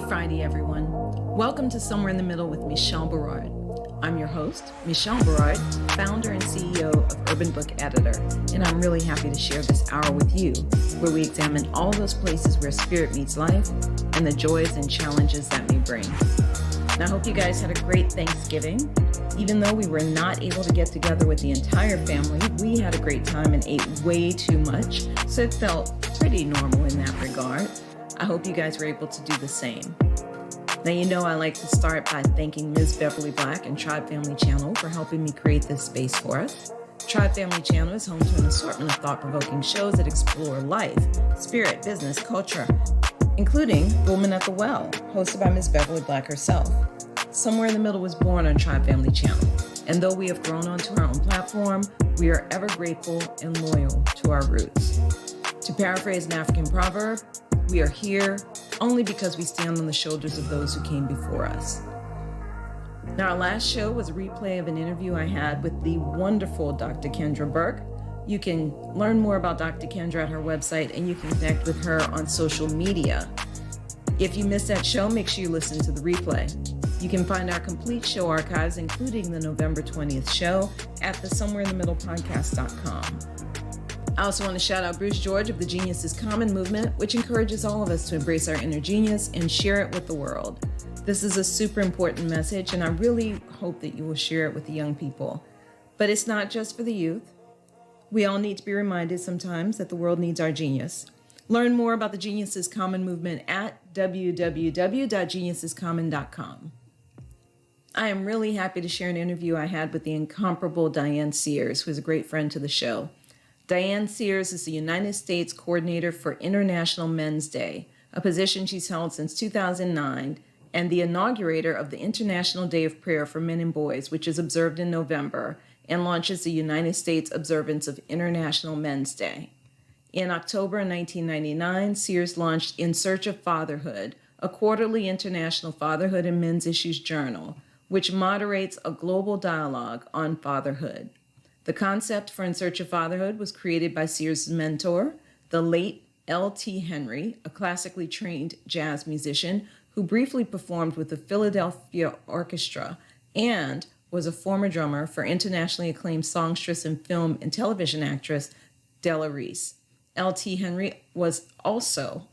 Friday, everyone. Welcome to Somewhere in the Middle with Michelle Berard. I'm your host, Michelle Berard, founder and CEO of Urban Book Editor, and I'm really happy to share this hour with you, where we examine all those places where spirit meets life and the joys and challenges that may bring. And I hope you guys had a great Thanksgiving. Even though we were not able to get together with the entire family, we had a great time and ate way too much, so it felt pretty normal in that regard. I hope you guys were able to do the same. Now, you know I like to start by thanking Ms. Beverly Black and Tribe Family Channel for helping me create this space for us. Tribe Family Channel is home to an assortment of thought-provoking shows that explore life, spirit, business, culture, including Woman at the Well, hosted by Ms. Beverly Black herself. Somewhere in the Middle was born on Tribe Family Channel, and though we have grown onto our own platform, we are ever grateful and loyal to our roots. To paraphrase an African proverb, we are here only because we stand on the shoulders of those who came before us. Now, our last show was a replay of an interview I had with the wonderful Dr. Kendra Burke. You can learn more about Dr. Kendra at her website, and you can connect with her on social media. If you missed that show, make sure you listen to the replay. You can find our complete show archives, including the November 20th show, at the somewhereinthemiddlepodcast.com. I also want to shout out Bruce George of the Genius is Common movement, which encourages all of us to embrace our inner genius and share it with the world. This is a super important message, and I really hope that you will share it with the young people. But it's not just for the youth. We all need to be reminded sometimes that the world needs our genius. Learn more about the Genius is Common movement at www.geniusiscommon.com. I am really happy to share an interview I had with the incomparable Diane Sears, who is a great friend to the show. Diane Sears is the United States Coordinator for International Men's Day, a position she's held since 2009, and the inaugurator of the International Day of Prayer for Men and Boys, which is observed in November, and launches the United States observance of International Men's Day. In October 1999, Sears launched In Search of Fatherhood, a quarterly international fatherhood and men's issues journal, which moderates a global dialogue on fatherhood. The concept for In Search of Fatherhood was created by Sears' mentor, the late L.T. Henry, a classically trained jazz musician who briefly performed with the Philadelphia Orchestra and was a former drummer for internationally acclaimed songstress and film and television actress Della Reese. L.T. Henry was also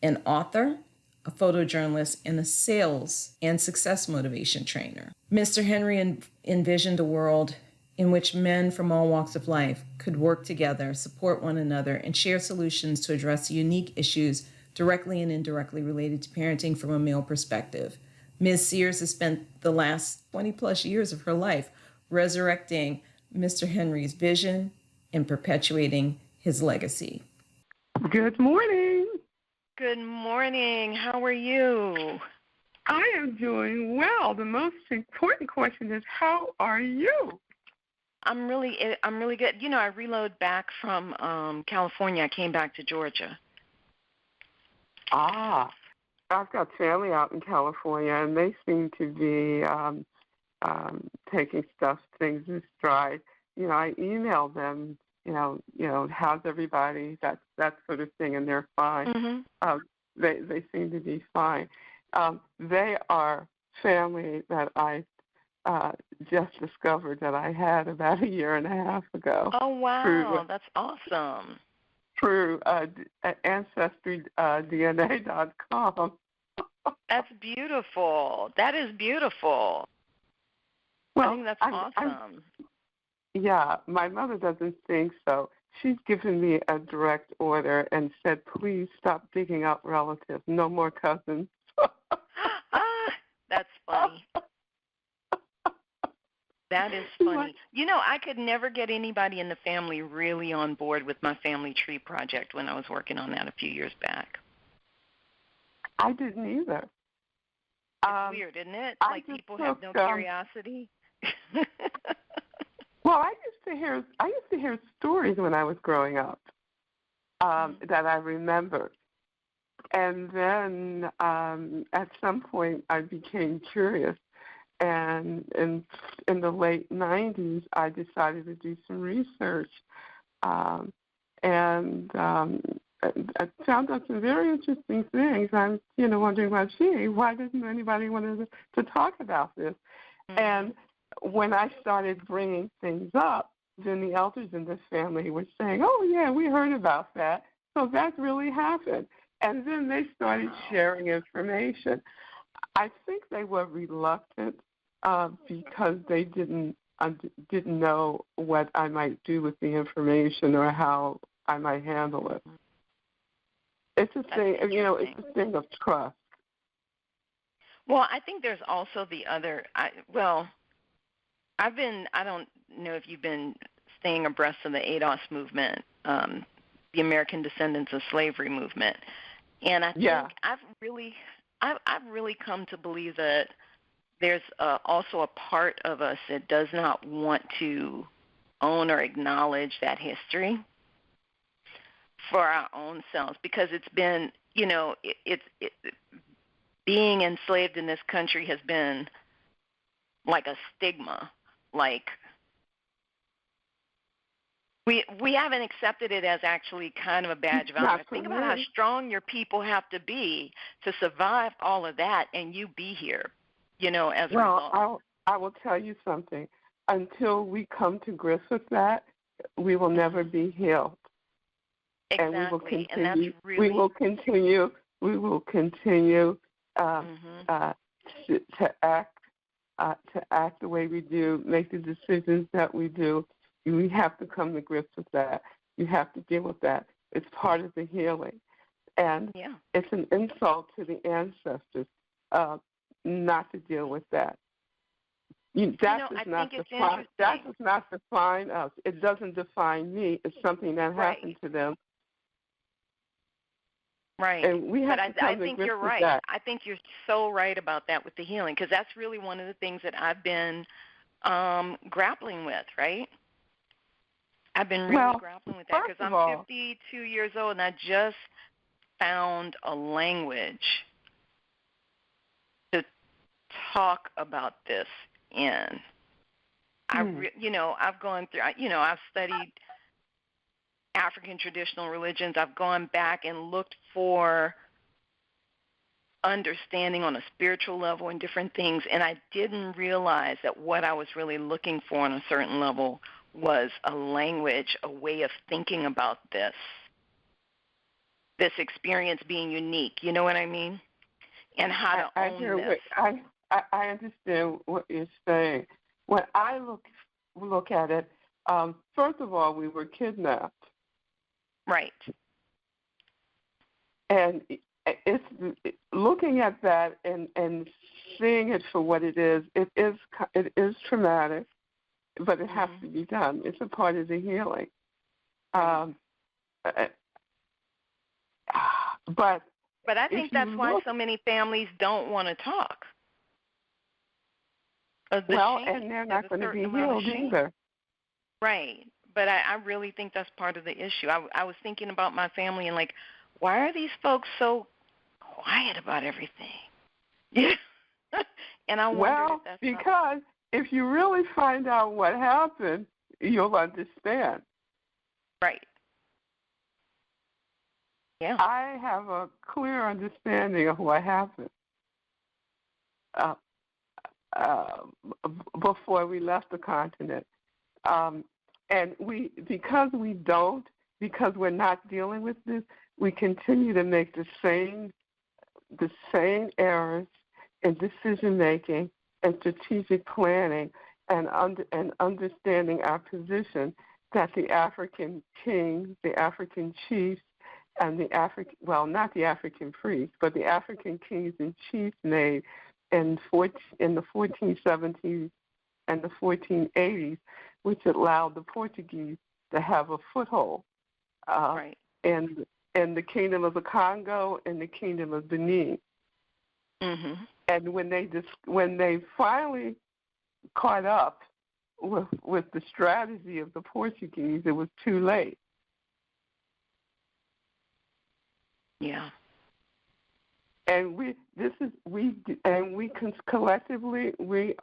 an author, a photojournalist, and a sales and success motivation trainer. Mr. Henry envisioned a world in which men from all walks of life could work together, support one another, and share solutions to address unique issues directly and indirectly related to parenting from a male perspective. Ms. Sears has spent the last 20 plus years of her life resurrecting Mr. Henry's vision and perpetuating his legacy. Good morning. Good morning. How are you? I am doing well. The most important question is, how are you? I'm really good. You know, I reloaded back from California. I came back to Georgia. I've got family out in California, and they seem to be taking things in stride. You know, I emailed them, you know, how's everybody, that sort of thing, and they're fine. Mm-hmm. They seem to be fine. They are family that I just discovered that I had about 1.5 years ago. Oh, wow. That's awesome. Through ancestry.dna.com. That's beautiful. That is beautiful. Well, I think that's awesome. Yeah, my mother doesn't think so. She's given me a direct order and said, please stop digging up relatives. No more cousins. That's funny. That is funny. You know, I could never get anybody in the family really on board with my family tree project when I was working on that a few years back. I didn't either. It's weird, isn't it? Like people have no curiosity. Well, I used to hear stories when I was growing up that I remembered. And then at some point I became curious. And in the late 90s, I decided to do some research. And I found out some very interesting things. I'm, wondering about, why doesn't anybody want to talk about this? Mm-hmm. And when I started bringing things up, then the elders in this family were saying, oh, yeah, we heard about that. So that really happened. And then they started sharing information. I think they were reluctant because they didn't know what I might do with the information or how I might handle it. It's a thing, it's a thing of trust. Well, I think there's also the other. I don't know if you've been staying abreast of the ADOS movement, the American Descendants of Slavery movement, and I think I've really come to believe that there's also a part of us that does not want to own or acknowledge that history for our own selves, because it's been, being enslaved in this country has been like a stigma. Like we haven't accepted it as actually kind of a badge of honor. Think about how strong your people have to be to survive all of that, and you be here, as a result. Well, I will tell you something. Until we come to grips with that, we will never be healed. Exactly, and we will continue. And that's really... We will continue to act the way we do, make the decisions that we do. We have to come to grips with that. You have to deal with that. It's part of the healing, and it's an insult to the ancestors not to deal with that. That does not define us. It doesn't define me. It's something that happened to them. Right. And we have but I think you're right. That. I think you're so right about that with the healing, because that's really one of the things that I've been grappling with, right? I've been really grappling with that because I'm 52 years old, and I just found a language to talk about this in. I've gone through, I've studied African traditional religions. I've gone back and looked for understanding on a spiritual level and different things, and I didn't realize that what I was really looking for on a certain level was a language, a way of thinking about this experience being unique. You know what I mean? And how to own this. I understand what you're saying. When I look at it, first of all, we were kidnapped. Right. And it's looking at that and seeing it for what it is. It is traumatic, but it has to be done. It's a part of the healing. But I think that's why so many families don't want to talk. And they're not going to be healed either. Right. But I really think that's part of the issue. I was thinking about my family and, like, why are these folks so quiet about everything? Yeah. And I wonder if that's because if you really find out what happened, you'll understand. Right. Yeah. I have a clear understanding of what happened before we left the continent. And because we're not dealing with this, we continue to make the same errors in decision making and strategic planning and understanding our position that the African kings, the African chiefs, and not the African priests, but the African kings and chiefs made in the 1470s and the 1480s, which allowed the Portuguese to have a foothold in the Kingdom of the Congo and the Kingdom of Benin. Mm-hmm. And when they finally caught up with the strategy of the Portuguese, it was too late. Yeah. And collectively we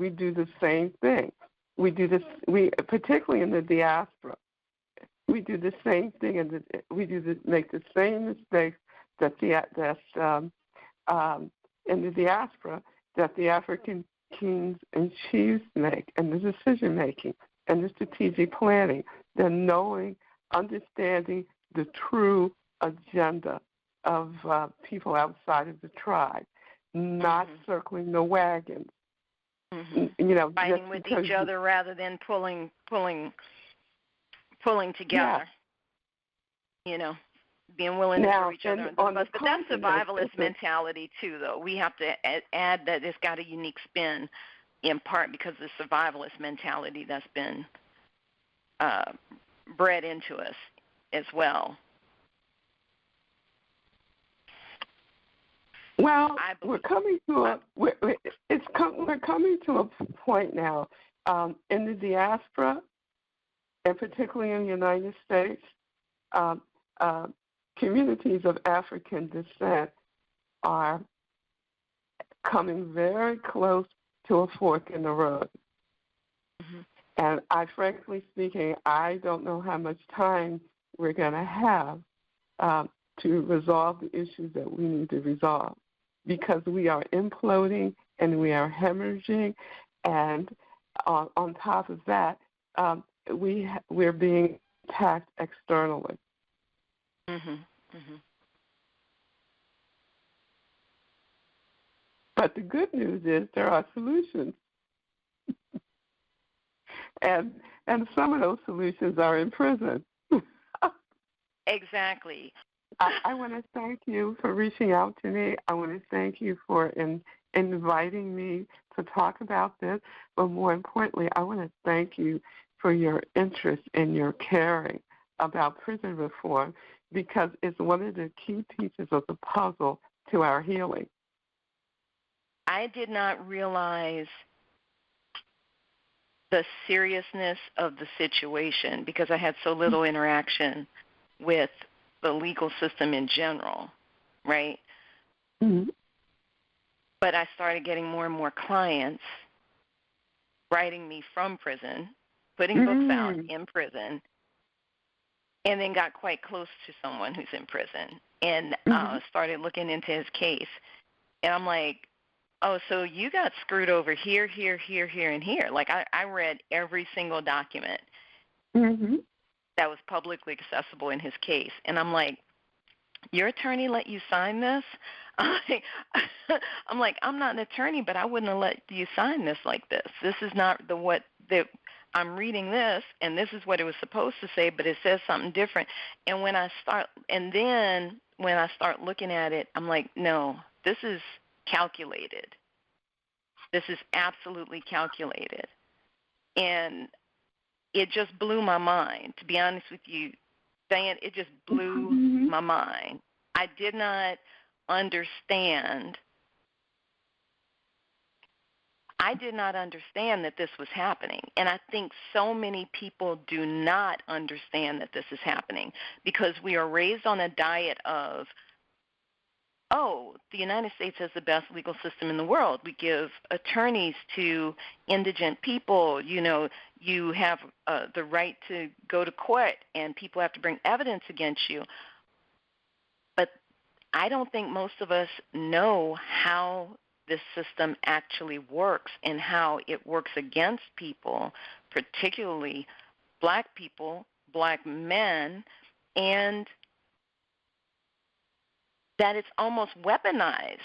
do the same thing. We do this. Particularly in the diaspora, we we do the same thing, and make the same mistakes that in the diaspora that the African kings and chiefs make, and the decision making, and the strategic planning, the understanding the true agenda of people outside of the tribe, not circling the wagons. Fighting with each other rather than pulling together. Yeah. Being willing to throw each other under the bus. But that's continent, survivalist mentality too, though. We have to add that it's got a unique spin, in part because of the survivalist mentality that's been bred into us as well. Well, we're coming to a point now in the diaspora, and particularly in the United States. Communities of African descent are coming very close to a fork in the road. And frankly speaking, I don't know how much time we're going to have to resolve the issues that we need to resolve, because we are imploding and we are hemorrhaging, and on top of that, we're being attacked externally. But the good news is there are solutions, and some of those solutions are in prison. Exactly. I want to thank you for reaching out to me. I want to thank you for inviting me to talk about this. But more importantly, I want to thank you for your interest and your caring about prison reform, because it's one of the key pieces of the puzzle to our healing. I did not realize the seriousness of the situation because I had so little interaction with the legal system in general, right? But I started getting more and more clients writing me from prison, putting books out in prison, and then got quite close to someone who's in prison and started looking into his case. And I'm like, oh, so you got screwed over here, here, here, here, and here. Like I read every single document that was publicly accessible in his case. And I'm like, your attorney let you sign this? I'm like, I'm not an attorney, but I wouldn't have let you sign this like this. This is not I'm reading this, and this is what it was supposed to say, but it says something different. And then when I start looking at it, I'm like, no, this is calculated. This is absolutely calculated. And it just blew my mind, to be honest with you, Diane. It just blew my mind. I did not understand. That this was happening. And I think so many people do not understand that this is happening because we are raised on a diet of, oh, the United States has the best legal system in the world. We give attorneys to indigent people. You have the right to go to court, and people have to bring evidence against you. But I don't think most of us know how this system actually works and how it works against people, particularly black people, black men, and that it's almost weaponized,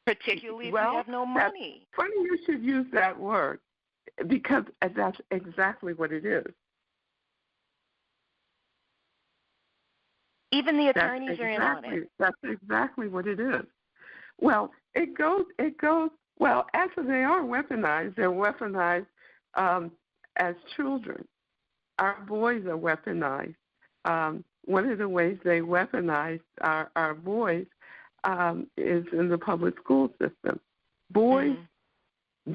particularly if you have no money. Funny you should use that word, because that's exactly what it is. Even the attorneys are in on it. That's exactly what it is. Well, it goes, well, actually they are weaponized. They're weaponized as children. Our boys are weaponized. One of the ways they weaponize our boys is in the public school system. Boys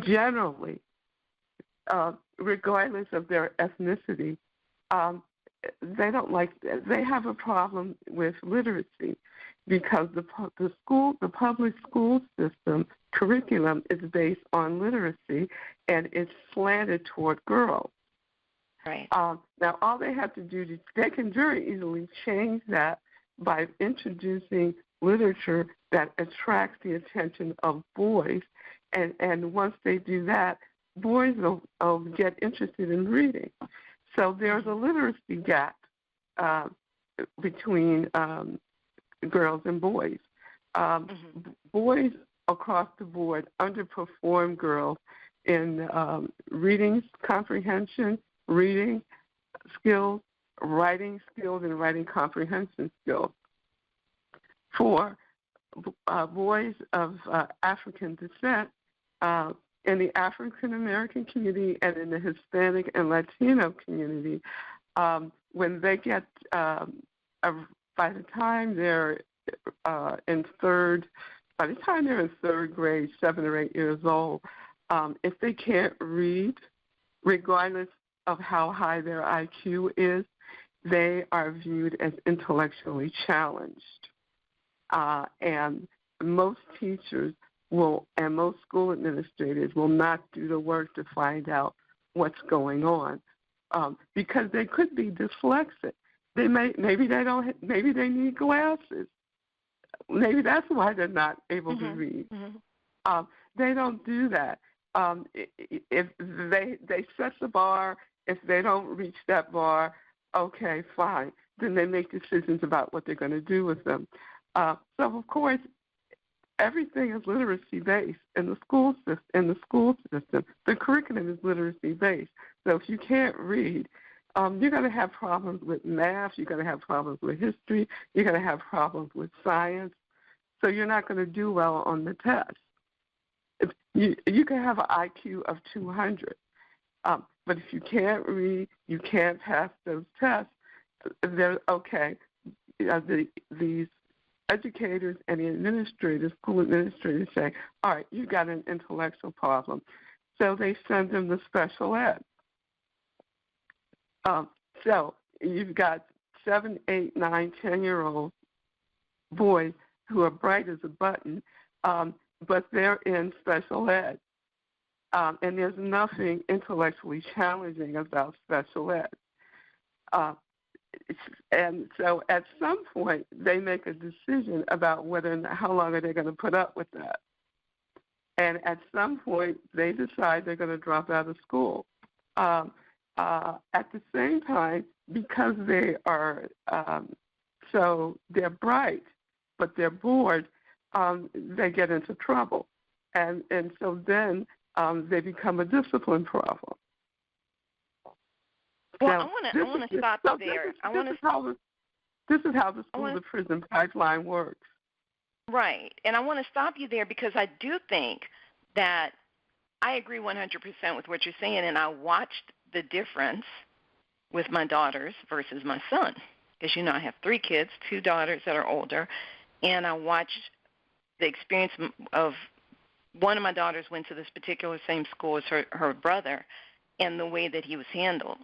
generally, regardless of their ethnicity, they have a problem with literacy because the public school system curriculum is based on literacy and it's slanted toward girls. Right. Now, all they have to do, they can very easily change that by introducing literature that attracts the attention of boys. And once they do that, boys will get interested in reading. So there's a literacy gap between girls and boys. Boys across the board underperform girls in reading comprehension, reading skills, writing skills, and writing comprehension skills. For boys of African descent, in the African American community and in the Hispanic and Latino community, when they get, by the time they're in third grade, 7 or 8 years old, if they can't read, regardless of how high their IQ is, they are viewed as intellectually challenged. And most teachers and most school administrators will not do the work to find out what's going on, because they could be dyslexic. Maybe they need glasses. Maybe that's why they're not able to read. They don't do that. If they set the bar, if they don't reach that bar, okay, fine. Then they make decisions about what they're going to do with them. So of course, everything is literacy based in the school system. The curriculum is literacy based. So if you can't read, you're going to have problems with math. You're going to have problems with history. You're going to have problems with science. So you're not going to do well on the test. You can have an IQ of 200, but if you can't read, you can't pass those tests. These educators and the school administrators say, all right, you've got an intellectual problem. So they send them to special ed. So you've got 7, 8, 9, 10-year-old boys who are bright as a button, but they're in special ed. And there's nothing intellectually challenging about special ed. And so at some point, they make a decision about how long are they going to put up with that. And at some point, they decide they're going to drop out of school. At the same time, because they are they're bright, but they're bored, they get into trouble. And so then they become a discipline problem. Well, now, I want to stop you there. This is how the school-to-prison pipeline works. Right. And I want to stop you there because I do think that I agree 100% with what you're saying, and I watched the difference with my daughters versus my son. Because, I have 3 kids, 2 daughters that are older, and I watched the experience of one of my daughters went to this particular same school as her brother, and the way that he was handled.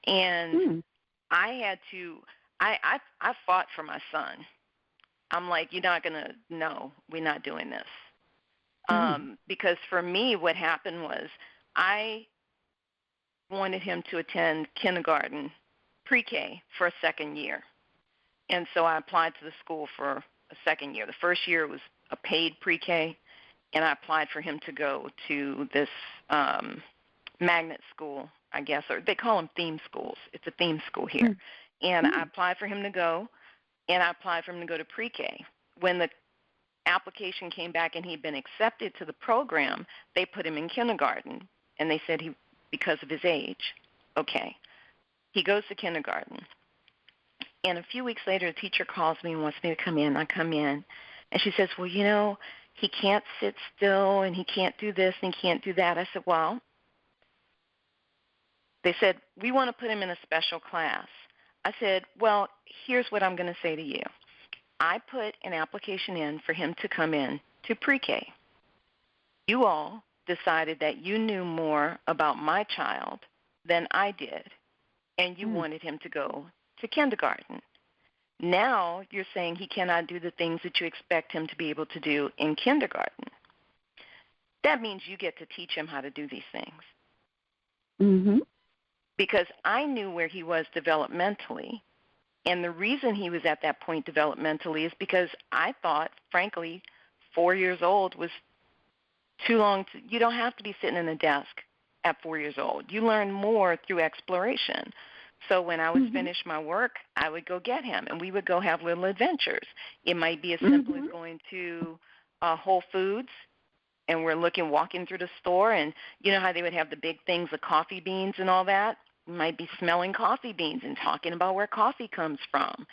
And I had to I fought for my son. I'm like, you're not going to, no, we're not doing this. Because for me, what happened was I wanted him to attend kindergarten, pre-K, for a second year. And so I applied to the school for a second year. The first year was a paid pre-K, and I applied for him to go to this magnet school, I guess, or they call them theme schools. It's a theme school here. And I applied for him to go, and I applied for him to go to pre-K. When the application came back and he'd been accepted to the program, they put him in kindergarten, and they said because of his age. Okay. He goes to kindergarten. And a few weeks later, the teacher calls me and wants me to come in. I come in, and she says, well, he can't sit still, and he can't do this, and he can't do that. I said, well, they said, we want to put him in a special class. I said, well, here's what I'm going to say to you. I put an application in for him to come in to pre-K. You all decided that you knew more about my child than I did, and you wanted him to go to kindergarten. Now you're saying he cannot do the things that you expect him to be able to do in kindergarten. That means you get to teach him how to do these things. because I knew where he was developmentally. And the reason he was at that point developmentally is because I thought, frankly, 4 years old was too long. You don't have to be sitting in a desk at 4 years old. You learn more through exploration. So when I was finished my work, I would go get him, and we would go have little adventures. It might be as simple as going to Whole Foods, and we're walking through the store, and you know how they would have the big things of coffee beans and all that? We might be smelling coffee beans and talking about where coffee comes from.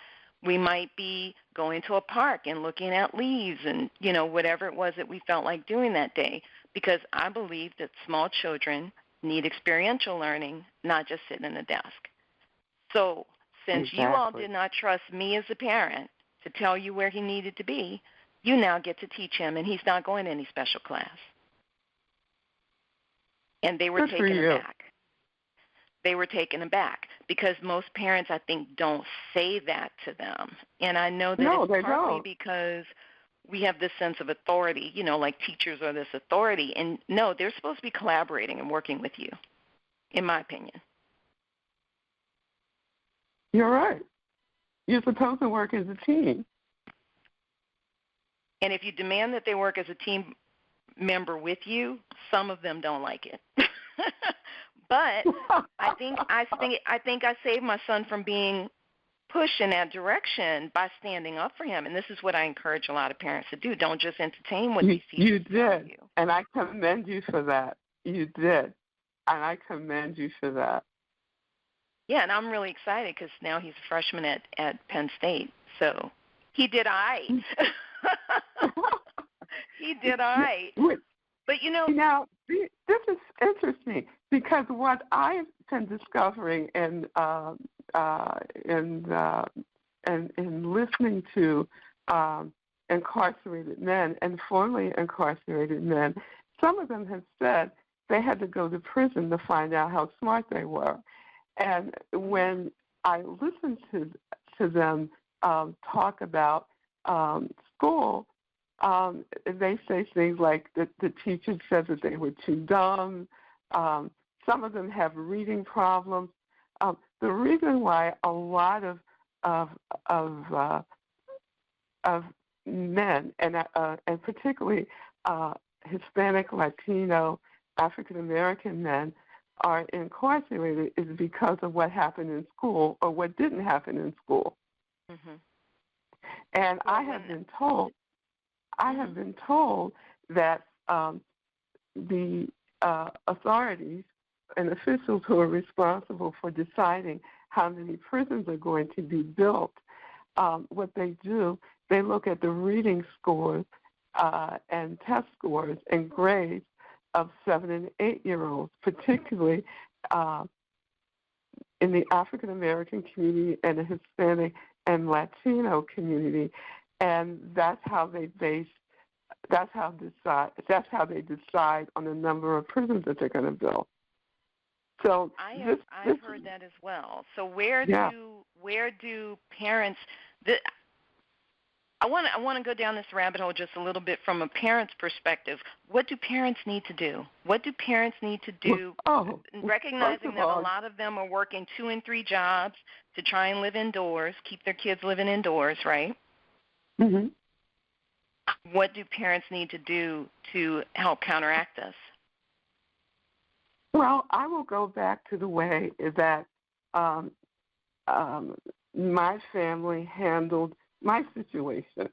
We might be going to a park and looking at leaves and, you know, whatever it was that we felt like doing that day, because I believe that small children need experiential learning, not just sitting in a desk. So since you all did not trust me as a parent to tell you where he needed to be, you now get to teach him, and he's not going to any special class. And they were taken aback. They were taken aback because most parents, I think, don't say that to them. And I know that it's partly because we have this sense of authority, you know, like teachers are this authority. And no, they're supposed to be collaborating and working with you, in my opinion. You're right. You're supposed to work as a team. And if you demand that they work as a team member with you, some of them don't like it. But I think I saved my son from being pushed in that direction by standing up for him. And this is what I encourage a lot of parents to do. Don't just entertain what these teachers tell you. And I commend you for that. You did. And I commend you for that. Yeah, and I'm really excited because now he's a freshman at Penn State. So he did all right. He did all right. But, you know. Now, this is interesting because what I've been discovering in listening to incarcerated men and formerly incarcerated men, some of them have said they had to go to prison to find out how smart they were. And when I listen to them talk about school, they say things like the teacher said that they were too dumb. Some of them have reading problems. The reason why a lot of men and particularly Hispanic, Latino, African American men are incarcerated is because of what happened in school or what didn't happen in school. Mm-hmm. And I have been told that the authorities and officials who are responsible for deciding how many prisons are going to be built, what they do, they look at the reading scores and test scores and grades of 7- and 8-year-olds, particularly in the African American community and the Hispanic and Latino community, and that's how they decide on the number of prisons that they're going to build. So I've heard that as well. So where do parents? I want to go down this rabbit hole just a little bit from a parent's perspective. What do parents need to do? What do parents need to do, recognizing that a lot of them are working 2 and 3 jobs to try and live indoors, keep their kids living indoors, right? Mm-hmm. What do parents need to do to help counteract this? Well, I will go back to the way that my family handled my situation.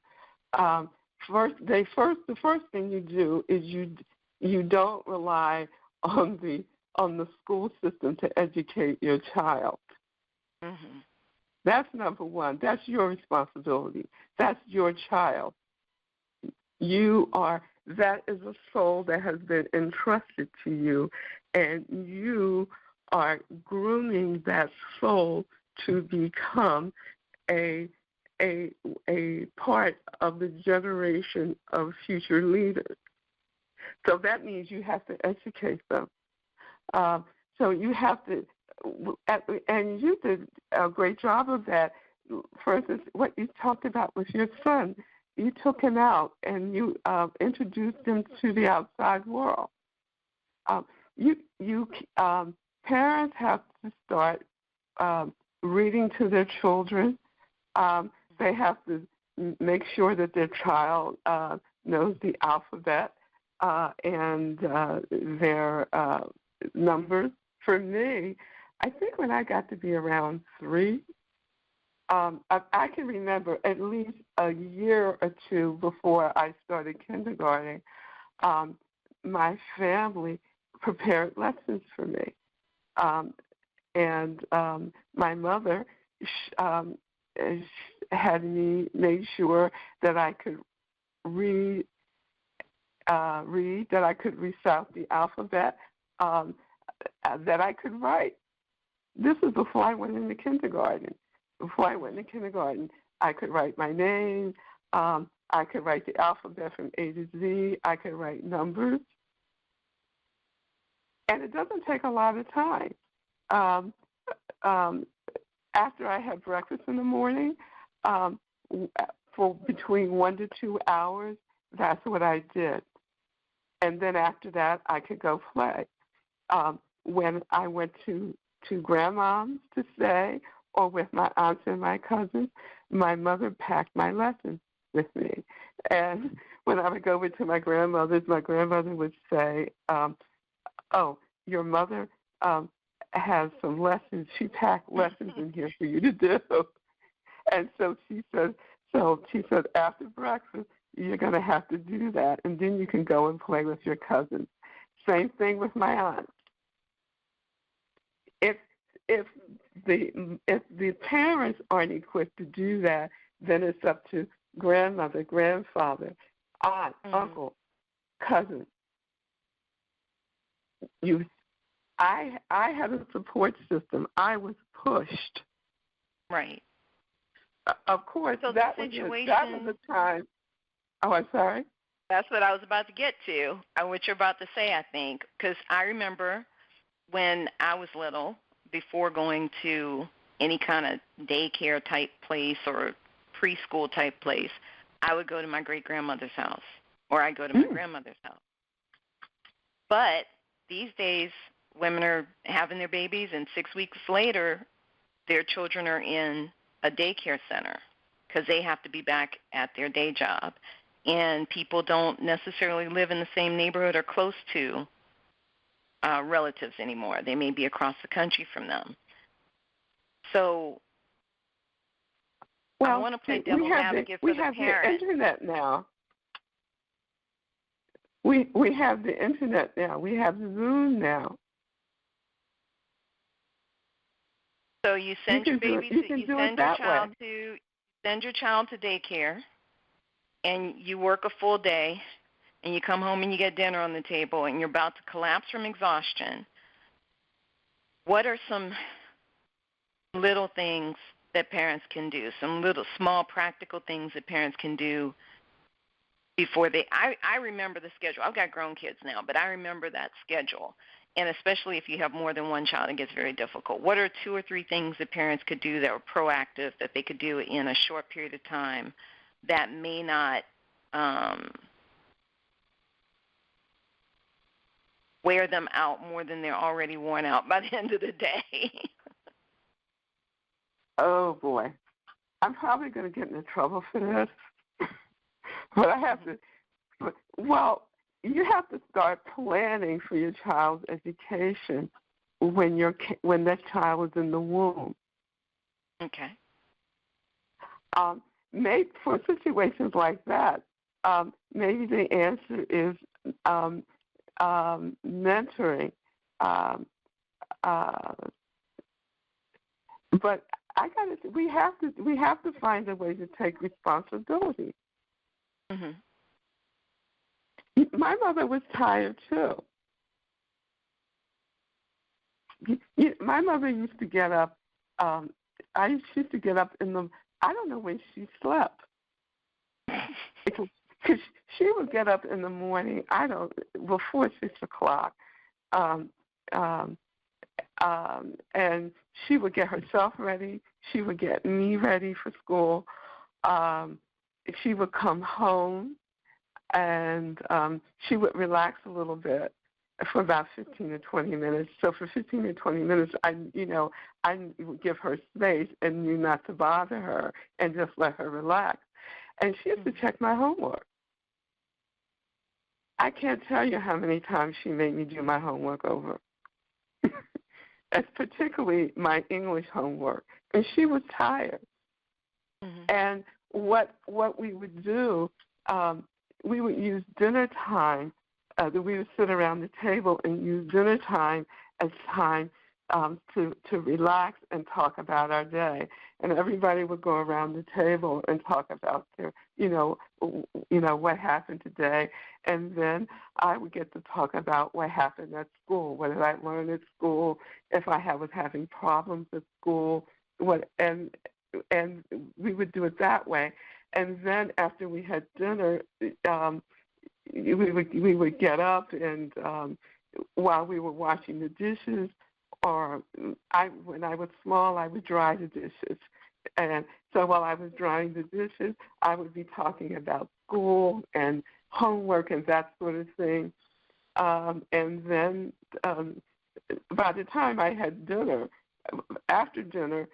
The first thing you do is you don't rely on the school system to educate your child. Mm-hmm. That's number one. That's your responsibility. That's your child. That is a soul that has been entrusted to you, and you are grooming that soul to become a part of the generation of future leaders. So that means you have to educate them. So you have to, and you did a great job of that. For instance, what you talked about with your son, you took him out and you introduced him to the outside world. parents have to start reading to their children. They have to make sure that their child knows the alphabet and their numbers. For me, I think when I got to be around 3, I can remember at least a year or 2 before I started kindergarten, my family prepared lessons for me. And my mother had me made sure that I could read, that I could recite the alphabet, that I could write. This was before I went into kindergarten. Before I went into kindergarten, I could write my name. I could write the alphabet from A to Z. I could write numbers. And it doesn't take a lot of time. After I had breakfast in the morning, for between 1 to 2 hours, that's what I did. And then after that, I could go play. When I went to grandmom's to stay, or with my aunts and my cousins, my mother packed my lessons with me. And when I would go over to my grandmother would say, oh, your mother has some lessons. She packed lessons in here for you to do. And so she said, after breakfast, you're going to have to do that, and then you can go and play with your cousins. Same thing with my aunt. If the parents aren't equipped to do that, then it's up to grandmother, grandfather, aunt, uncle, cousin. I had a support system. I was pushed. Right. Of course, so that was the time. Oh, I'm sorry? That's what I was about to get to, what you're about to say, I think, because I remember when I was little, before going to any kind of daycare type place or preschool type place, I would go to my great-grandmother's house, or I'd go to my grandmother's house. But these days, women are having their babies, and 6 weeks later, their children are in a daycare center because they have to be back at their day job. And people don't necessarily live in the same neighborhood or close to relatives anymore. They may be across the country from them. So I want to play devil's advocate for the parents. We have the internet now. We have the internet now. We have Zoom now. So you send your baby send your child to daycare, and you work a full day, and you come home and you get dinner on the table, and you're about to collapse from exhaustion. What are some little things that parents can do, some little small practical things that parents can do before I remember the schedule. I've got grown kids now, but I remember that schedule. And especially if you have more than one child, it gets very difficult. What are 2 or 3 things that parents could do that were proactive, that they could do in a short period of time that may not wear them out more than they're already worn out by the end of the day? Oh, boy. I'm probably going to get into trouble for this. But I have to, you have to start planning for your child's education when that child is in the womb. Okay. Maybe for situations like that, maybe the answer is mentoring. But we have to find a way to take responsibility. Mm-hmm. My mother was tired too. My mother used to get up. I used to get up I don't know when she slept. Because she would get up in the morning, before 6 o'clock. And she would get herself ready. She would get me ready for school. She would come home, and she would relax a little bit, for about 15 to 20 minutes. So for 15 to 20 minutes, I would give her space and knew not to bother her and just let her relax. And she used to check my homework. I can't tell you how many times she made me do my homework over. It's particularly my English homework. And she was tired. Mm-hmm. And what we would do, we would use dinner time. We would sit around the table and use dinner time as time to relax and talk about our day. And everybody would go around the table and talk about their, what happened today. And then I would get to talk about what happened at school, what did I learn at school, if I was having problems at school, and we would do it that way. And then after we had dinner, we would get up and while we were washing the dishes, or when I was small, I would dry the dishes. And so while I was drying the dishes, I would be talking about school and homework and that sort of thing. And then by the time I had dinner, after dinner,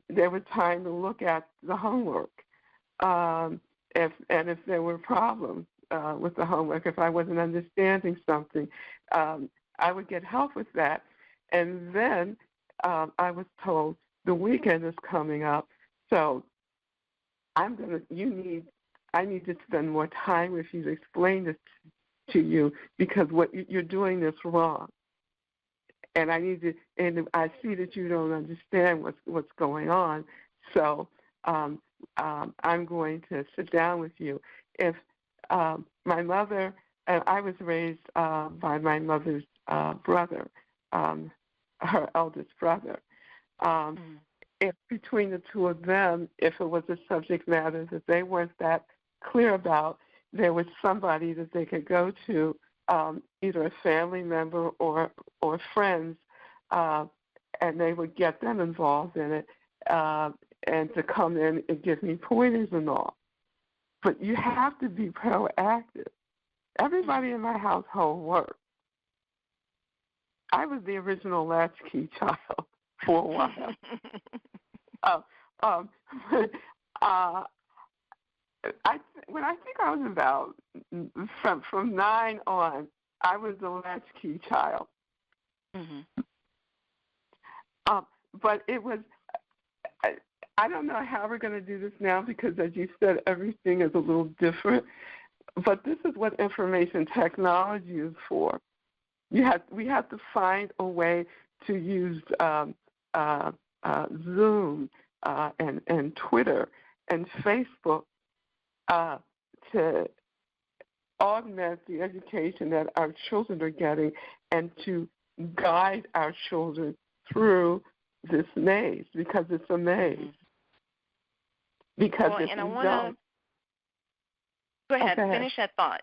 there was time to look at the homework. If there were problems with the homework, if I wasn't understanding something, I would get help with that. And then I was told the weekend is coming up, so I need to spend more time with you to explain this to you because you're doing this wrong. And and I see that you don't understand what's going on, so I'm going to sit down with you. If my mother, and I was raised by my mother's brother, her eldest brother. If between the two of them, if it was a subject matter that they weren't that clear about, there was somebody that they could go to, either a family member or friends, and they would get them involved in it, and to come in and give me pointers and all. But you have to be proactive. Everybody in my household worked. I was the original latchkey child for a while. When I think I was about from 9 on, I was the latchkey child. Mm-hmm. But it was. I don't know how we're going to do this now because, as you said, everything is a little different. But this is what information technology is for. We have to find a way to use Zoom and Twitter and Facebook to augment the education that our children are getting and to guide our children through this maze, because it's a maze. Because if we don't... Go ahead. Finish that thought.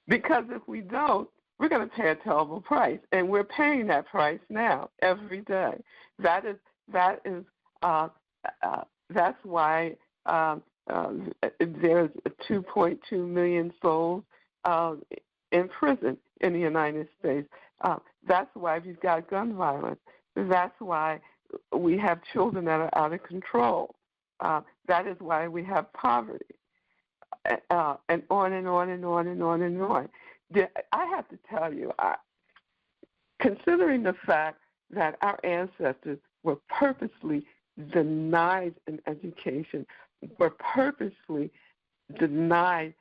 Because if we don't, we're going to pay a terrible price, and we're paying that price now every day. That's why there's 2.2 million souls in prison in the United States. That's why we've got gun violence. That's why we have children that are out of control. That is why we have poverty. And on and on and on and on and on. I have to tell you, considering the fact that our ancestors were purposely denied an education, were purposely denied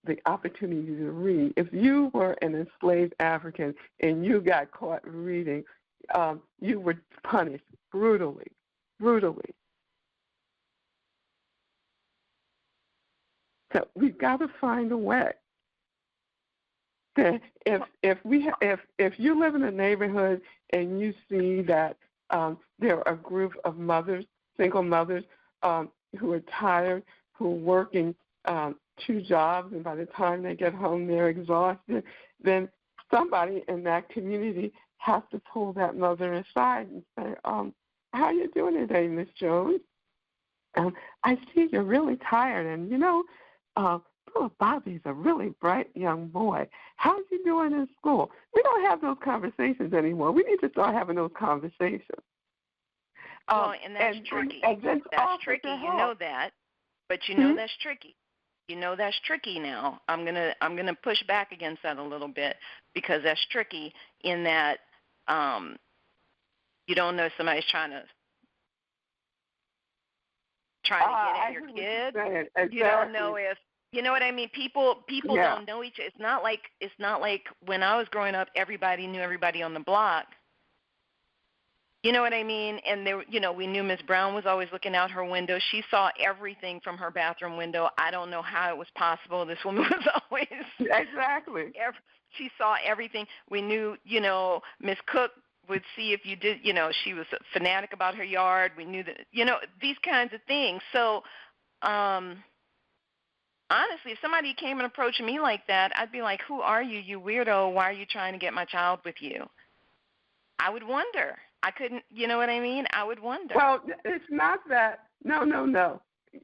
the opportunity to read. If you were an enslaved African and you got caught reading, you were punished brutally. So we've got to find a way. If you live in a neighborhood and you see that there are a group of mothers, single mothers, who are tired, who are working 2 jobs, and by the time they get home they're exhausted, then somebody in that community has to pull that mother aside and say, how are you doing today, Miss Jones? I see you're really tired, and oh, Bobby's a really bright young boy. How's he doing in school? We don't have those conversations anymore. We need to start having those conversations. Well, and that's tricky. And that's tricky. You know that, but you know that's tricky. You know that's tricky now. I'm gonna push back against that a little bit because that's tricky in that you don't know if somebody's trying to get at your kid. Exactly. You don't know if you know what I mean. People don't know each other. It's not like when I was growing up, everybody knew everybody on the block. You know what I mean? And there, we knew Miss Brown was always looking out her window. She saw everything from her bathroom window. I don't know how it was possible. This woman was always exactly. She saw everything. We knew, Miss Cook would see if you did. She was a fanatic about her yard. We knew that, these kinds of things. So, honestly, if somebody came and approached me like that, I'd be like, "Who are you, you weirdo? Why are you trying to get my child with you?" I would wonder. I couldn't, you know what I mean? I would wonder. Well, it's not that. No.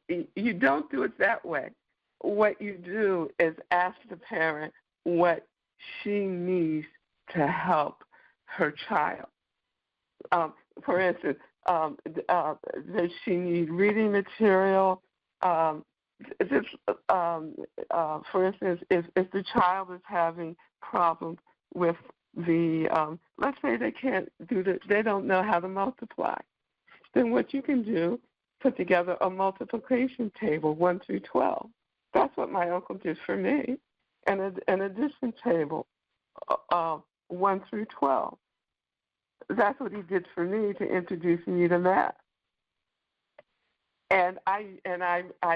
You don't do it that way. What you do is ask the parent what she needs to help her child. For instance, does she need reading material? For instance, if the child is having problems with let's say they don't know how to multiply, then what you can do, put together a multiplication table 1 through 12. That's what my uncle did for me, and an addition table 1 through 12. That's what he did for me to introduce me to math. And I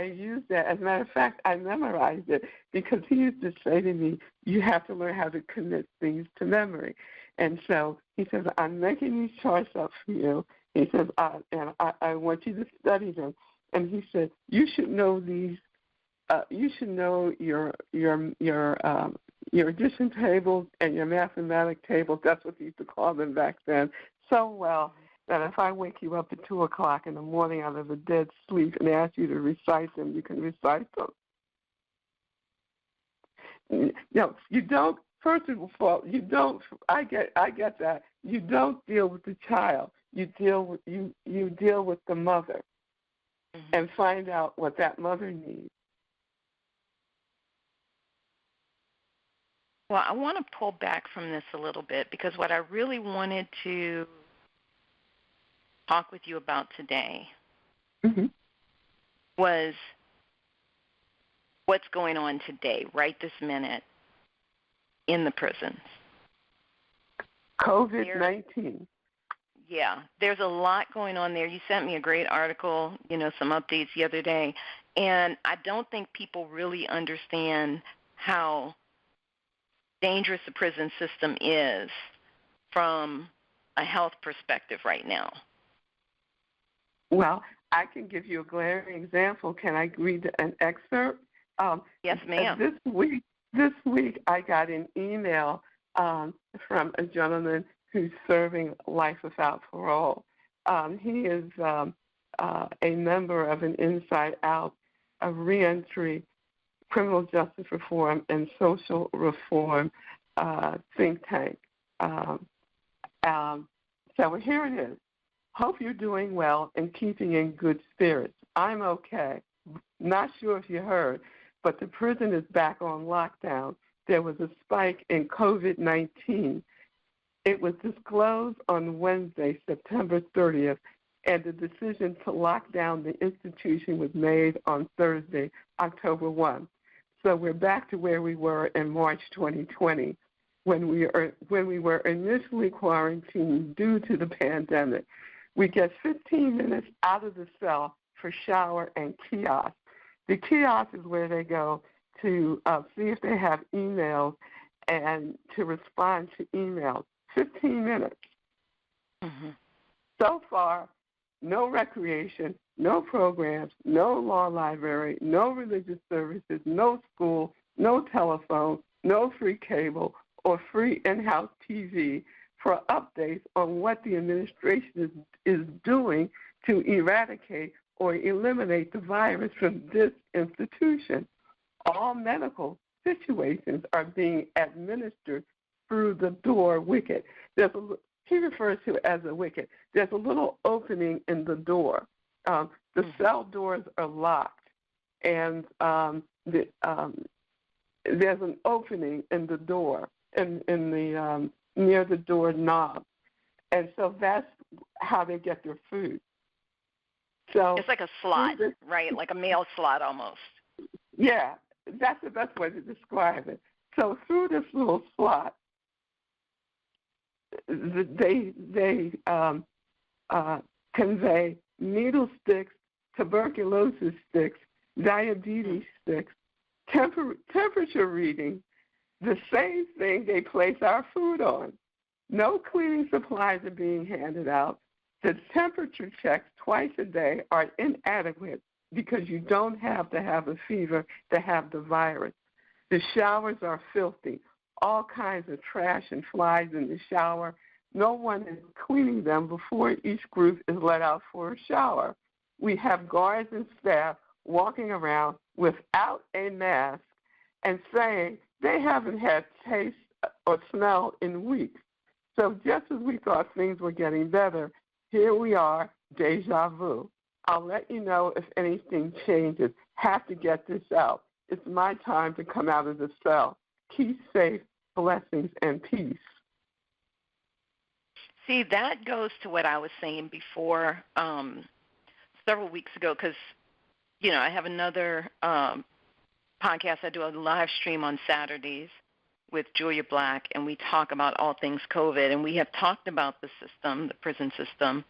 used that. As a matter of fact, I memorized it because he used to say to me, "You have to learn how to commit things to memory." And so he says, "I'm making these charts up for you." He says, I want you to study them. And he said, "You should know these. You should know your addition tables and your mathematic tables." That's what they used to call them back then. So well that if I wake you up at 2 o'clock in the morning out of a dead sleep and ask you to recite them, you can recite them. You don't. First of all, you don't. I get that. You don't deal with the child. You deal with the mother, and find out what that mother needs. Well, I want to pull back from this a little bit because what I really wanted to talk with you about today was what's going on today, right this minute, in the prisons. COVID-19. Yeah, there's a lot going on there. You sent me a great article, some updates the other day, and I don't think people really understand how dangerous the prison system is from a health perspective right now. Well, I can give you a glaring example. Can I read an excerpt? Yes, ma'am. This week I got an email from a gentleman who's serving life without parole. He is a member of an Inside Out, a reentry, criminal justice reform, and social reform think tank. So here it is. Hope you're doing well and keeping in good spirits. I'm okay. Not sure if you heard, but the prison is back on lockdown. There was a spike in COVID-19. It was disclosed on Wednesday, September 30th, and the decision to lock down the institution was made on Thursday, October 1. So we're back to where we were in March 2020 when we were initially quarantined due to the pandemic. We get 15 minutes out of the cell for shower and kiosk. The kiosk is where they go to see if they have emails and to respond to emails. 15 minutes. So far, no recreation, no programs, no law library, no religious services, no school, no telephone, no free cable or free in-house TV for updates on what the administration is doing to eradicate or eliminate the virus from this institution. all medical situations are being administered through the door wicket. He refers to it as a wicket. There's a little opening in the door. The cell doors are locked, and there's an opening in the door, in the near the door knob, and so that's how they get their food. So it's like a slot, right? Like a mail slot almost. Yeah, that's the best way to describe it. So through this little slot, they convey needle sticks, tuberculosis sticks, diabetes sticks, temperature reading, the same thing they place our food on. No cleaning supplies are being handed out. The temperature checks twice a day are inadequate because you don't have to have a fever to have the virus. The showers are filthy. All kinds of trash and flies in the shower. No one is cleaning them before each group is let out for a shower. We have guards and staff walking around without a mask and saying they haven't had taste or smell in weeks. So just as we thought things were getting better, here we are, deja vu. I'll let you know if anything changes. Have to get this out. It's my time to come out of the cell. Keep safe, blessings, and peace. See, that goes to what I was saying before several weeks ago because, you know, I have another podcast. I do a live stream on Saturdays with Julia Black, and we talk about all things COVID, and we have talked about the system, the prison system.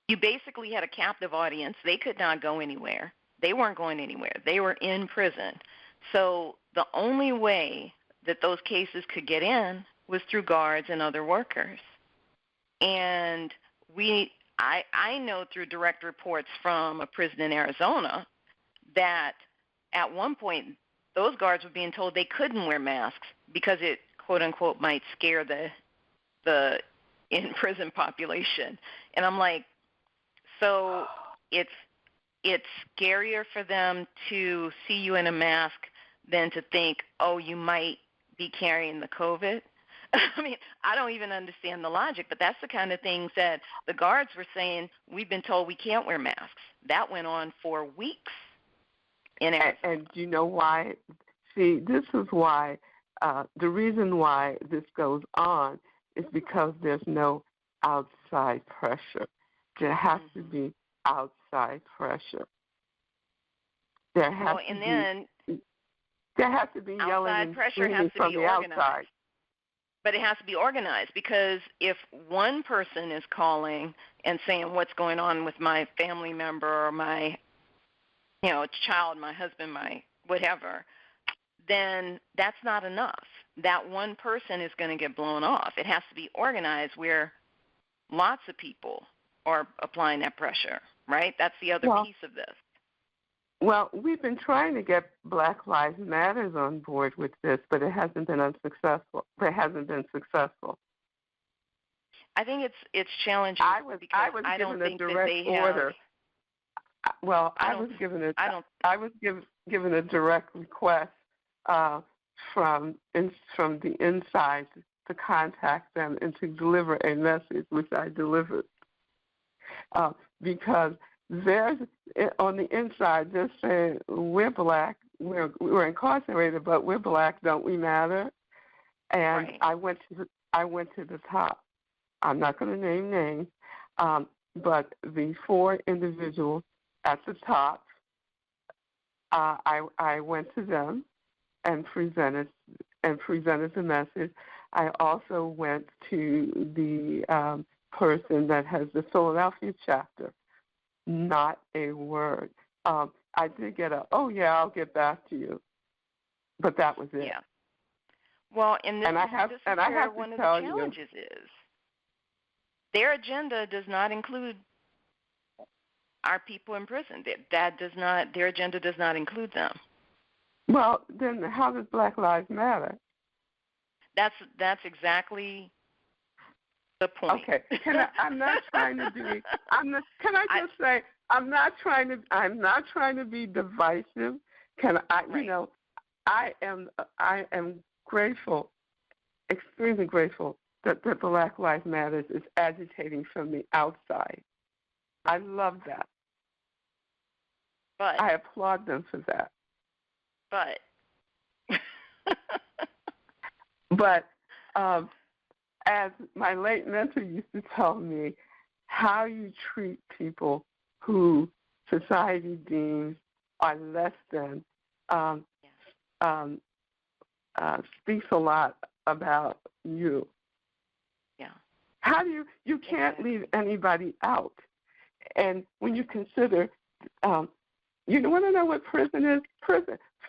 You basically had a captive audience. They could not go anywhere. They weren't going anywhere. They were in prison. So the only way that those cases could get in was through guards and other workers. And I know through direct reports from a prison in Arizona that at one point those guards were being told they couldn't wear masks because it, quote unquote, might scare the in-prison population. And I'm like, so it's scarier for them to see you in a mask than to think, oh, you might be carrying the COVID. I mean, I don't even understand the logic, but that's the kind of things that the guards were saying, we've been told we can't wear masks. That went on for weeks in Arizona. And do you know why? See, this is why, the reason why this goes on is because there's no outside pressure. There has to be outside pressure. There has to be yelling and screaming from the outside. But it has to be organized because if one person is calling and saying what's going on with my family member or my, you know, child, my husband, my whatever, then that's not enough. That one person is going to get blown off. It has to be organized where lots of people are applying that pressure, right? That's the other piece of this. Well, we've been trying to get Black Lives Matter on board with this, but it hasn't been unsuccessful. It hasn't been successable. I think it's challenging because I don't think that they have. Well, I was given a direct request from the inside to contact them and to deliver a message, which I delivered, because there's on the inside they're saying we're black, we're incarcerated, but we're black, don't we matter? And right. I went to the top. I'm not going to name names, but the 4 individuals at the top, I went to them and presented the message. I also went to the person that has the Philadelphia chapter. Not a word. I did get I'll get back to you, but that was it. Yeah. Well, this is where one of the challenges is. Their agenda does not include our people in prison. Their agenda does not include them. Well, then how does Black Lives Matter? That's exactly the point. Okay. I'm not trying to be. Can I just say I'm not trying to be divisive. I am grateful, extremely grateful that the Black Lives Matter is agitating from the outside. I love that. But I applaud them for that. But as my late mentor used to tell me, how you treat people who society deems are less than speaks a lot about you. Yeah. How do you can't leave anybody out. And when you consider, you want to know what prison is?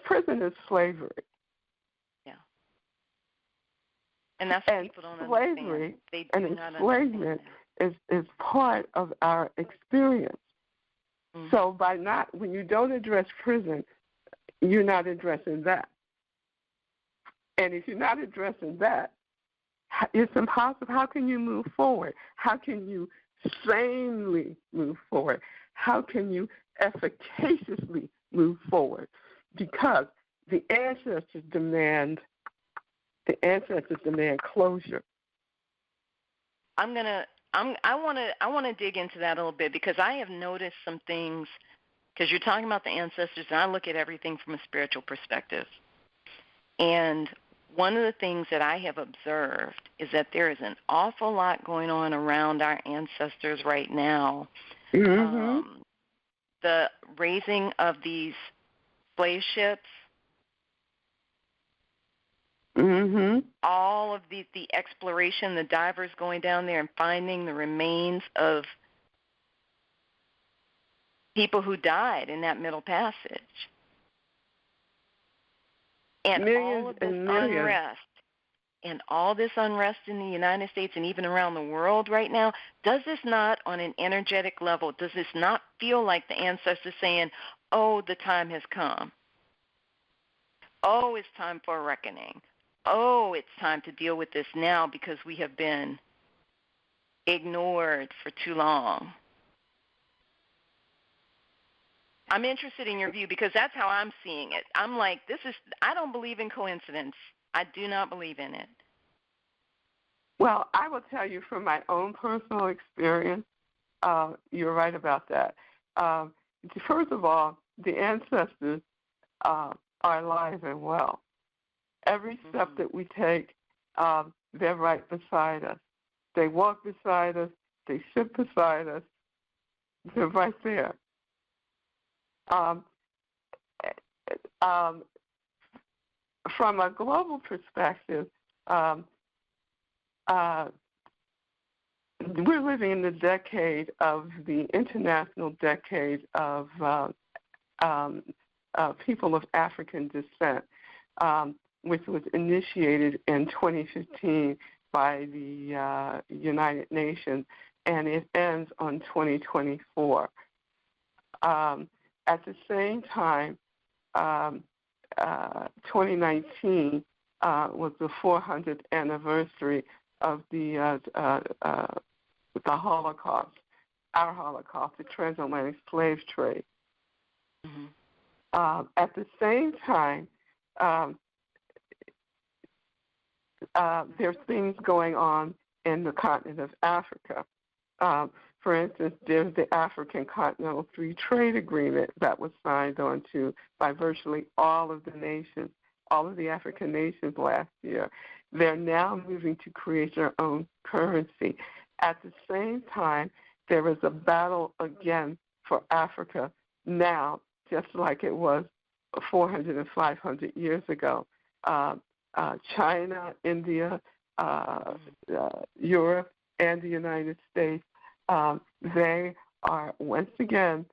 Prison is slavery. Yeah. And that's what people don't slavery understand. And enslavement is part of our experience. Mm-hmm. So when you don't address prison, you're not addressing that. And if you're not addressing that, it's impossible. How can you move forward? How can you sanely move forward? How can you efficaciously move forward? Because the ancestors demand closure. I want to dig into that a little bit, because I have noticed some things, because you're talking about the ancestors, and I look at everything from a spiritual perspective. And one of the things that I have observed is that there is an awful lot going on around our ancestors right now. Mm-hmm. The raising of these slave ships, mm-hmm. all of the exploration, the divers going down there and finding the remains of people who died in that Middle Passage. And millions all of this unrest. And all this unrest in the United States and even around the world right now, does this not, on an energetic level, does this not feel like the ancestors saying, oh, the time has come? Oh, it's time for a reckoning. Oh, it's time to deal with this now because we have been ignored for too long. I'm interested in your view, because that's how I'm seeing it. I'm like, I don't believe in coincidence. I do not believe in it. Well, I will tell you from my own personal experience, you're right about that. First of all, the ancestors are alive and well. Every step that we take, they're right beside us. They walk beside us. They sit beside us. They're right there. From a global perspective, we're living in the decade of the international decade of people of African descent, which was initiated in 2015 by the United Nations, and it ends on 2024. At the same time, 2019 was the 400th anniversary of the Holocaust, our Holocaust, the transatlantic slave trade. Mm-hmm. At the same time, there's things going on in the continent of Africa. For instance, there's the African Continental Free Trade Agreement that was signed onto by virtually all of the nations, all of the African nations last year. They're now moving to create their own currency. At the same time, there is a battle again for Africa now, just like it was 400 and 500 years ago. China, India, Europe, and the United States, they are once again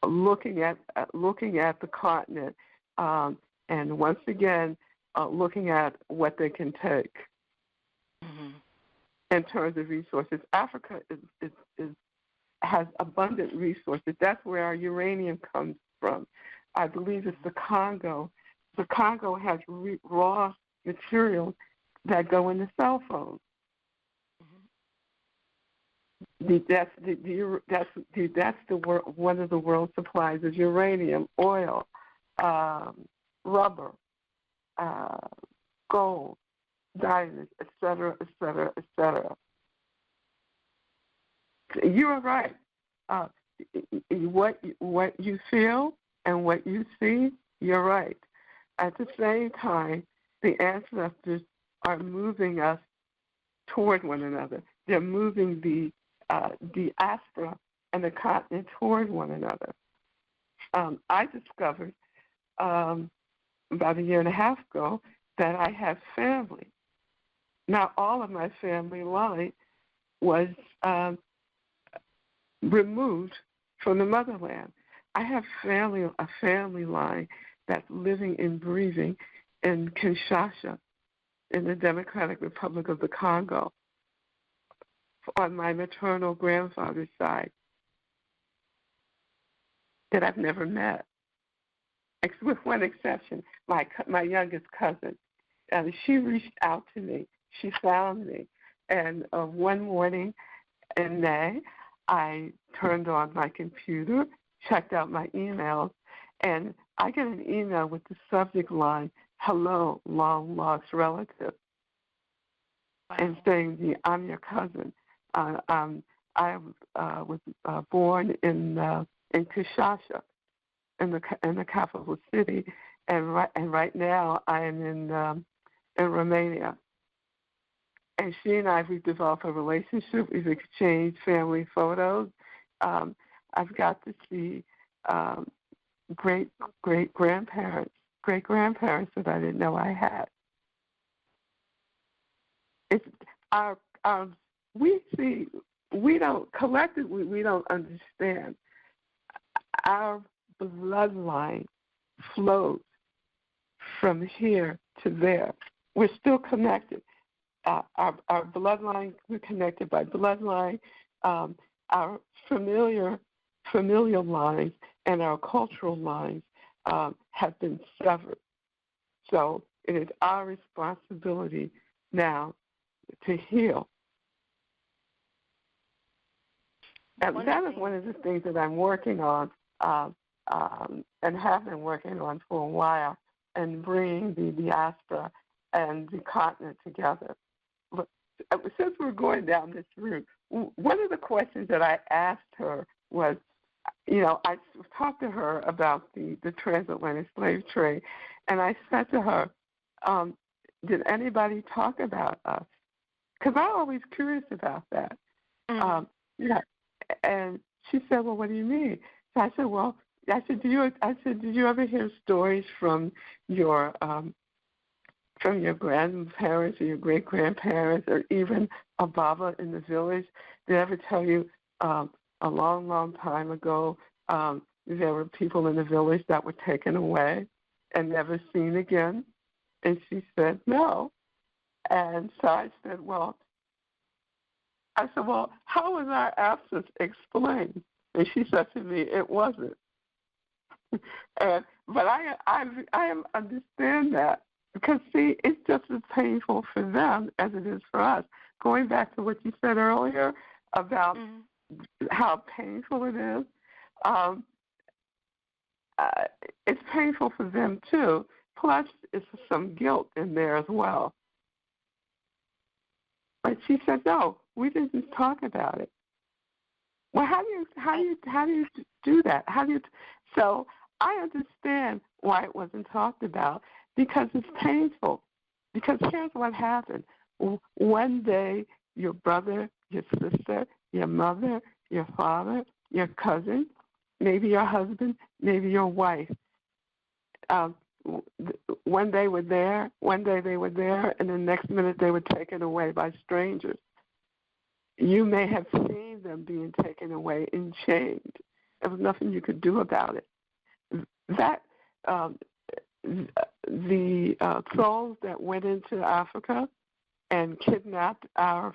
looking at the continent, and once again looking at what they can take in terms of resources. Africa has abundant resources. That's where our uranium comes from. I believe it's the Congo. The Congo has raw materials that go into cell phones. one of the world's supplies is uranium, oil, rubber, gold, diamonds, etc., etc., etc. You are right. What you feel and what you see, you're right. At the same time, the ancestors are moving us toward one another. They're moving the diaspora and the continent toward one another. I discovered about a year and a half ago that I have family. Now, all of my family line was removed from the motherland. I have a family line that's living and breathing in Kinshasa, in the Democratic Republic of the Congo, on my maternal grandfather's side, that I've never met, with one exception, my youngest cousin. She reached out to me. She found me. And one morning in May, I turned on my computer, checked out my emails, and I get an email with the subject line, "Hello, long-lost relative," and saying, "I'm your cousin. I was born in Kinshasa, in the capital city, and right now I am in Romania." And she and we've developed a relationship. We've exchanged family photos. I've got to see great-grandparents that I didn't know I had. It's collectively we don't understand. Our bloodline flows from here to there. We're still connected. Our bloodline, we're connected by bloodline. Our familial lines and our cultural lines have been severed. So it is our responsibility now to heal. And that is one of the things that I'm working on and have been working on for a while, and bringing the diaspora and the continent together. But since we're going down this route, one of the questions that I asked her was, I talked to her about the transatlantic slave trade, and I said to her, did anybody talk about us? Because I'm always curious about that. Mm-hmm. And she said, "Well, what do you mean?" So I said, did you ever hear stories from your grandparents or your great-grandparents, or even a Baba in the village? Did they ever tell you a long, long time ago there were people in the village that were taken away and never seen again? And she said, no. And so I said, well, how was our absence explained? And she said to me, it wasn't. But I understand that, because, see, it's just as painful for them as it is for us. Going back to what you said earlier about how painful it is, it's painful for them too. Plus, it's some guilt in there as well. But she said, no, we didn't talk about it. Well, how do you do that? So I understand why it wasn't talked about, because it's painful. Because here's what happened. One day, your brother, your sister, your mother, your father, your cousin, maybe your husband, maybe your wife, one day they were there, and the next minute they were taken away by strangers. You may have seen them being taken away and chained. There was nothing you could do about it. That the souls that went into Africa and kidnapped our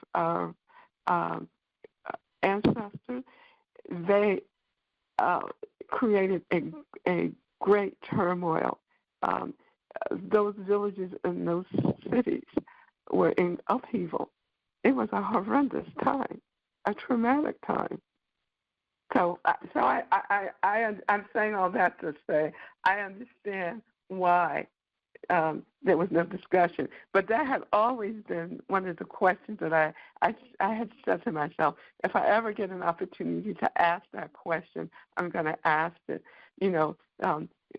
ancestors, they created a great turmoil. Those villages and those cities were in upheaval. It was a horrendous time. a traumatic time. So I'm saying all that to say I understand why there was no discussion. But that had always been one of the questions that I had said to myself, if I ever get an opportunity to ask that question, I'm going to ask it.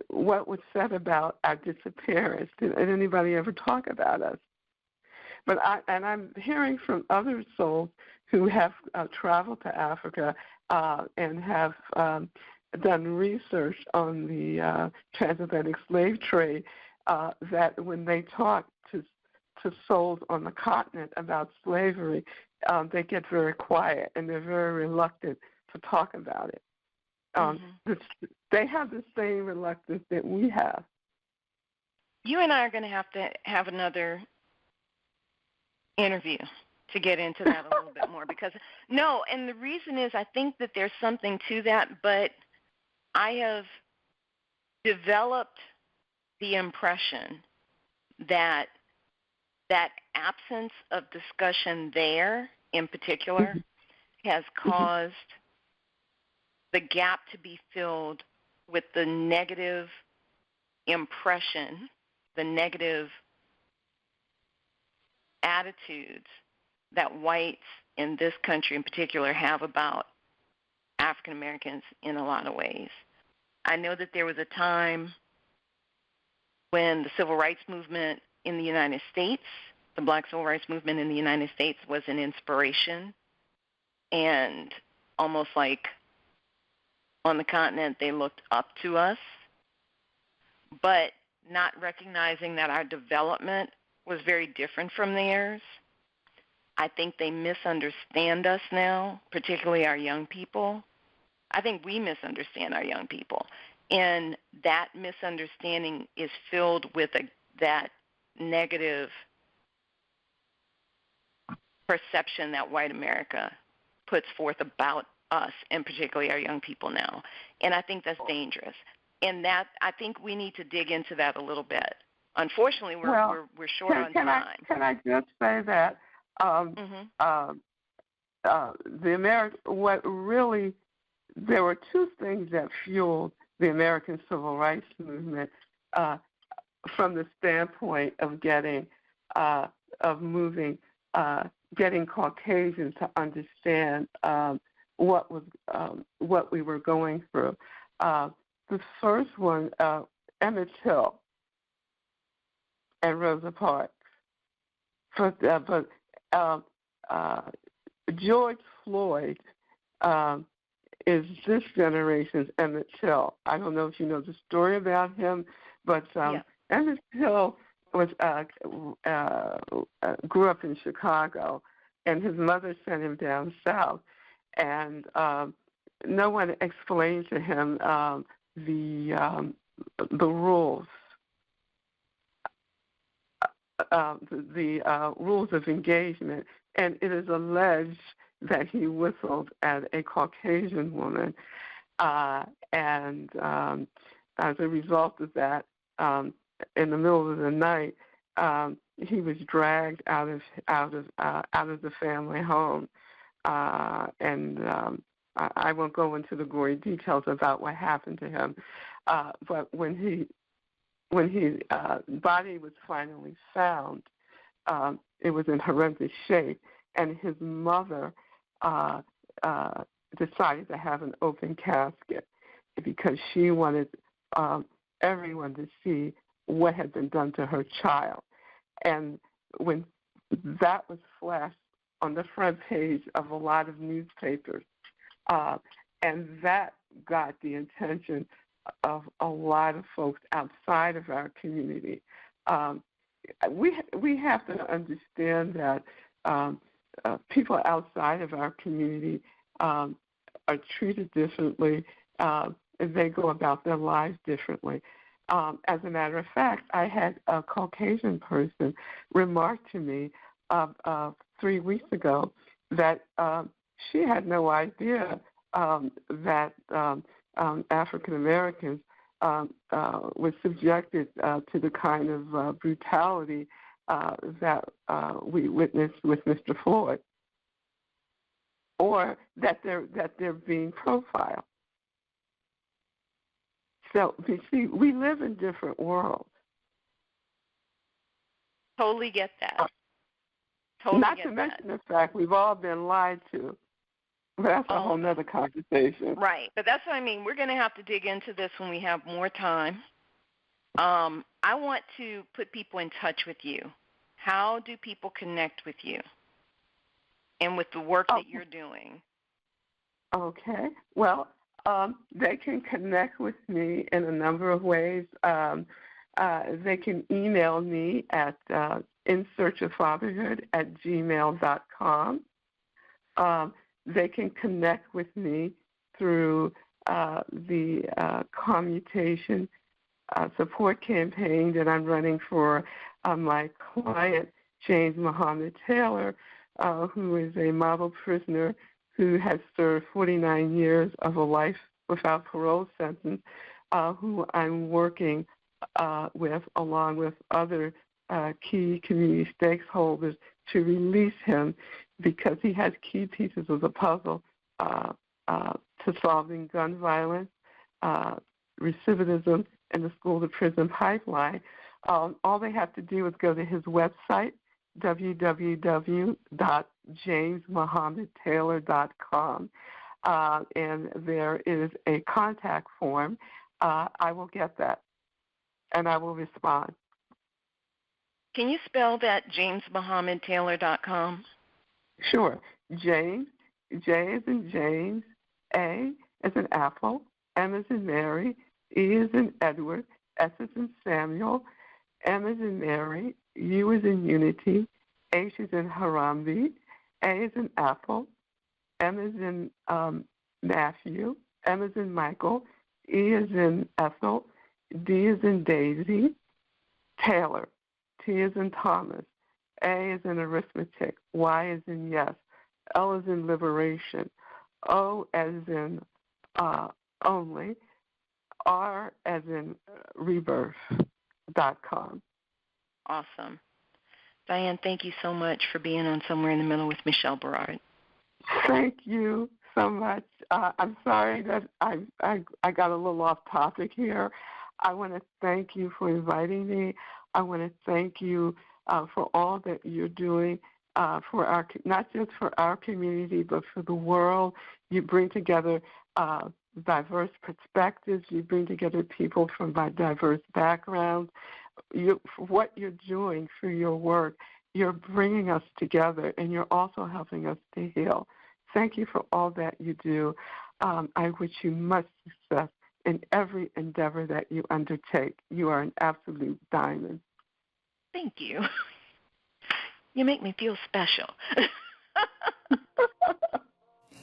What was said about our disappearance? Did anybody ever talk about us? But I'm hearing from other souls who have traveled to Africa and have done research on the transatlantic slave trade, that when they talk to souls on the continent about slavery, they get very quiet and they're very reluctant to talk about it. They have the same reluctance that we have. You and I are going to have another interview to get into that a little bit more and the reason is I think that there's something to that, but I have developed the impression that that absence of discussion there in particular has caused the gap to be filled with the negative impression, the negative attitudes that whites in this country in particular have about African Americans in a lot of ways. I know that there was a time when the civil rights movement in the United States, the black civil rights movement in the United States, was an inspiration, and almost like on the continent they looked up to us, but not recognizing that our development was very different from theirs. I think they misunderstand us now, particularly our young people. I think we misunderstand our young people. And that misunderstanding is filled with that negative perception that white America puts forth about us, and particularly our young people now. And I think that's dangerous. And that I think we need to dig into that a little bit. Unfortunately, we're short on time. Can I just say that there were two things that fueled the American Civil Rights Movement from the standpoint of getting Caucasians to understand what we were going through. The first one, Emmett Till and Rosa Parks. But George Floyd is this generation's Emmett Till. I don't know if you know the story about him, but Emmett Till was grew up in Chicago, and his mother sent him down south, and no one explained to him the rules. The rules of engagement, and it is alleged that he whistled at a Caucasian woman, and as a result of that, in the middle of the night, he was dragged out of the family home, and I won't go into the gory details about what happened to him, but when his body was finally found, it was in horrendous shape, and his mother decided to have an open casket because she wanted everyone to see what had been done to her child. And when that was flashed on the front page of a lot of newspapers, and that got the attention of a lot of folks outside of our community. We have to understand that people outside of our community are treated differently. They go about their lives differently. As a matter of fact, I had a Caucasian person remark to me 3 weeks ago that she had no idea that African Americans were subjected to the kind of brutality that we witnessed with Mr. Floyd. or that they're being profiled. So you see, we live in different worlds. Totally get that. Not to mention the fact we've all been lied to. But that's a whole nother conversation. Right. But that's what I mean. We're going to have to dig into this when we have more time. I want to put people in touch with you. How do people connect with you and with the work that you're doing? Okay. Well, they can connect with me in a number of ways. They can email me at insearchoffatherhood@gmail.com. They can connect with me through the commutation support campaign that I'm running for my client, James Muhammad Taylor, who is a model prisoner who has served 49 years of a life without parole sentence, who I'm working with, along with other key community stakeholders, to release him because he has key pieces of the puzzle to solving gun violence, recidivism, and the school-to-prison pipeline. All they have to do is go to his website, www.jamesmuhammadtaylor.com, and there is a contact form. I will get that, and I will respond. Can you spell that, jamesmuhammadtaylor.com? Sure. James, J as in James, A as in Apple, M as in Mary, E as in Edward, S as in Samuel, M as in Mary, U as in Unity, H as in Harambe, A as in Apple, M as in Matthew, M as in Michael, E as in Ethel, D as in Daisy, Taylor, T as in Thomas, A as in arithmetic, Y as in yes, L as in liberation, O as in only, R as in rebirth.com. Awesome. Diane, thank you so much for being on Somewhere in the Middle with Michelle Berard. Thank you so much. I'm sorry that I got a little off topic here. I want to thank you for inviting me. I want to thank you for all that you're doing for our, not just for our community, but for the world. You bring together diverse perspectives. You bring together people from diverse backgrounds. What you're doing through your work, you're bringing us together, and you're also helping us to heal. Thank you for all that you do. I wish you much success in every endeavor that you undertake. You are an absolute diamond. Thank you. You make me feel special.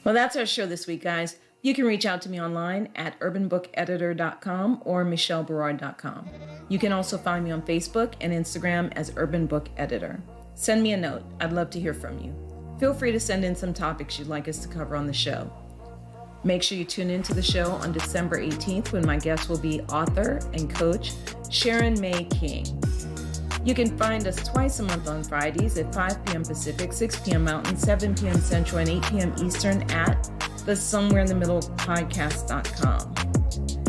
Well, that's our show this week, guys. You can reach out to me online at urbanbookeditor.com or michelleberard.com. You can also find me on Facebook and Instagram as Urban Book Editor. Send me a note. I'd love to hear from you. Feel free to send in some topics you'd like us to cover on the show. Make sure you tune into the show on December 18th when my guest will be author and coach Sharon May King. You can find us twice a month on Fridays at 5 p.m. Pacific, 6 p.m. Mountain, 7 p.m. Central, and 8 p.m. Eastern at the Somewhere in the Middle podcast.com.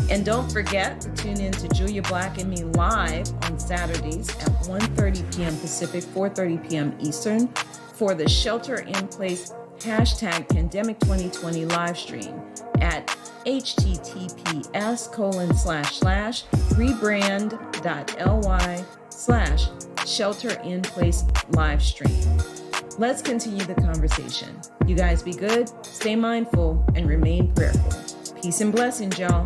And don't forget to tune in to Julia Black and me live on Saturdays at 1:30 p.m. Pacific, 4:30 p.m. Eastern for the Shelter in Place #Pandemic2020 live stream at https://rebrand.ly/shelter-in-place live stream. Let's continue the conversation. You guys be good, stay mindful, and remain prayerful. Peace and blessings, y'all.